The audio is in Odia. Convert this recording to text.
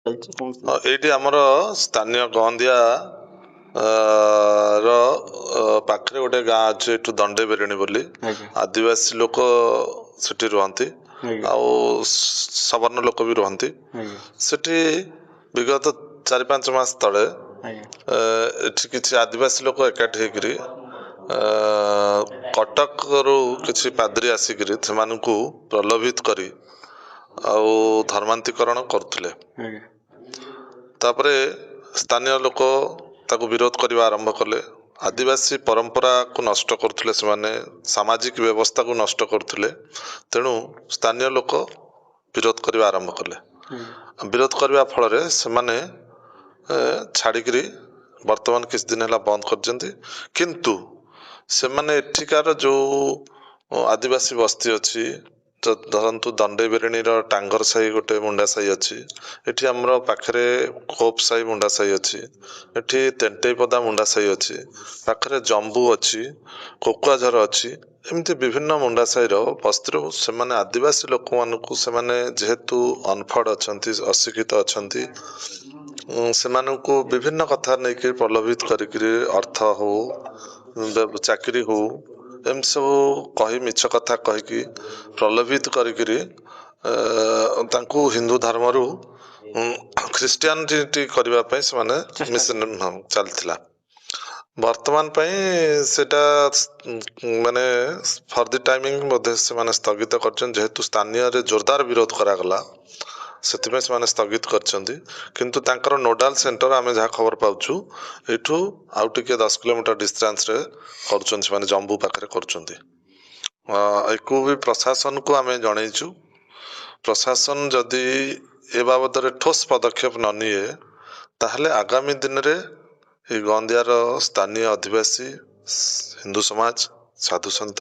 ଚାଲିଛି କଣ ହଁ, ଏଇଠି ଆମର ସ୍ଥାନୀୟ ଗନ୍ଧିଆ ର ପାଖରେ ଗୋଟେ ଗାଁ ଅଛି, ଏଠୁ ଦଣ୍ଡେ ବେରେଣି ବୋଲି ଆଜ୍ଞା ଆଦିବାସୀ ଲୋକ ସେଠି ରୁହନ୍ତି, ଆଜ୍ଞା ଆଉ ସବର୍ଣ୍ଣ ଲୋକ ବି ରୁହନ୍ତି ଆଜ୍ଞା ସେଠି। ବିଗତ 4-5 ମାସ ତଳେ ଆଜ୍ଞା ଏଠି କିଛି ଆଦିବାସୀ ଲୋକ ଏକାଠି ହେଇକିରି କଟକରୁ କିଛି ପାଦ୍ରୀ ଆସିକିରି ସେମାନଙ୍କୁ ପ୍ରଲୋଭିତ କରି ଆଉ ଧର୍ମାନ୍ତୀକରଣ କରୁଥିଲେ। ଆଜ୍ଞା ତାପରେ ସ୍ଥାନୀୟ ଲୋକ ତାକୁ ବିରୋଧ କରିବା ଆରମ୍ଭ କଲେ। ଆଦିବାସୀ ପରମ୍ପରାକୁ ନଷ୍ଟ କରୁଥିଲେ, ସେମାନେ ସାମାଜିକ ବ୍ୟବସ୍ଥାକୁ ନଷ୍ଟ କରୁଥିଲେ। ତେଣୁ ସ୍ଥାନୀୟ ଲୋକ ବିରୋଧ କରିବା ଆରମ୍ଭ କଲେ। ବିରୋଧ କରିବା ଫଳରେ ସେମାନେ ଛାଡ଼ିକିରି ବର୍ତ୍ତମାନ କିଛି ଦିନ ହେଲା ବନ୍ଦ କରିଛନ୍ତି। କିନ୍ତୁ ସେମାନେ ଏଠିକାର ଯେଉଁ ଆଦିବାସୀ ବସ୍ତି ଅଛି, ଧରନ୍ତୁ ଦଣ୍ଡେ ବେରେଣିର ଟାଙ୍ଗର ସାହି ଗୋଟେ ମୁଣ୍ଡା ସାହି ଅଛି, ଏଠି ଆମର ପାଖରେ ଖୋପ ସାହି ମୁଣ୍ଡା ସାହି ଅଛି, ଏଠି ତେଣ୍ଟେଇପଦା ମୁଣ୍ଡା ସାହି ଅଛି, ପାଖରେ ଜମ୍ବୁ ଅଛି, କୋକୁଆଝର ଅଛି। ଏମିତି ବିଭିନ୍ନ ମୁଣ୍ଡା ସାହିର ବସ୍ତିରୁ ସେମାନେ ଆଦିବାସୀ ଲୋକମାନଙ୍କୁ, ସେମାନେ ଯେହେତୁ ଅନପଢ଼ ଅଛନ୍ତି, ଅଶିକ୍ଷିତ ଅଛନ୍ତି, ସେମାନଙ୍କୁ ବିଭିନ୍ନ କଥା ନେଇକି ପ୍ରଲୋଭିତ କରିକିରି ଅର୍ଥ ହଉ, ଚାକିରି ହଉ, ଏମିତି ସବୁ କହି ମିଛ କଥା କହିକି ପ୍ରଲୋଭିତ କରିକିରି ତାଙ୍କୁ ହିନ୍ଦୁ ଧର୍ମରୁ ଖ୍ରୀଷ୍ଟିଆନିଟି କରିବା ପାଇଁ ସେମାନେ ମିଶନ ଚାଲିଥିଲା। ବର୍ତ୍ତମାନ ପାଇଁ ସେଟା ମାନେ ଫର ଦି ଟାଇମିଂ ବୋଧେ ସେମାନେ ସ୍ଥଗିତ କରିଛନ୍ତି, ଯେହେତୁ ସ୍ଥାନୀୟରେ ଜୋରଦାର ବିରୋଧ କରାଗଲା, ସେଥିପାଇଁ ସେମାନେ ସ୍ଥଗିତ କରିଛନ୍ତି। କିନ୍ତୁ ତାଙ୍କର ନୋଡାଲ ସେଣ୍ଟର ଆମେ ଯାହା ଖବର ପାଉଛୁ, ଏଇଠୁ ଆଉ ଟିକେ 10 କିଲୋମିଟର ଡିଷ୍ଟାନ୍ସରେ କରୁଛନ୍ତି, ସେମାନେ ଜମ୍ବୁ ପାଖରେ କରୁଛନ୍ତି। ଏକୁ ବି ପ୍ରଶାସନକୁ ଆମେ ଜଣେଇଛୁ। ପ୍ରଶାସନ ଯଦି ଏ ବାବଦରେ ଠୋସ୍ ପଦକ୍ଷେପ ନ ନିଏ, ତାହେଲେ ଆଗାମୀ ଦିନରେ ଏ ଗନ୍ଧିଆର ସ୍ଥାନୀୟ ଅଧିବାସୀ, ହିନ୍ଦୁ ସମାଜ, ସାଧୁସନ୍ଥ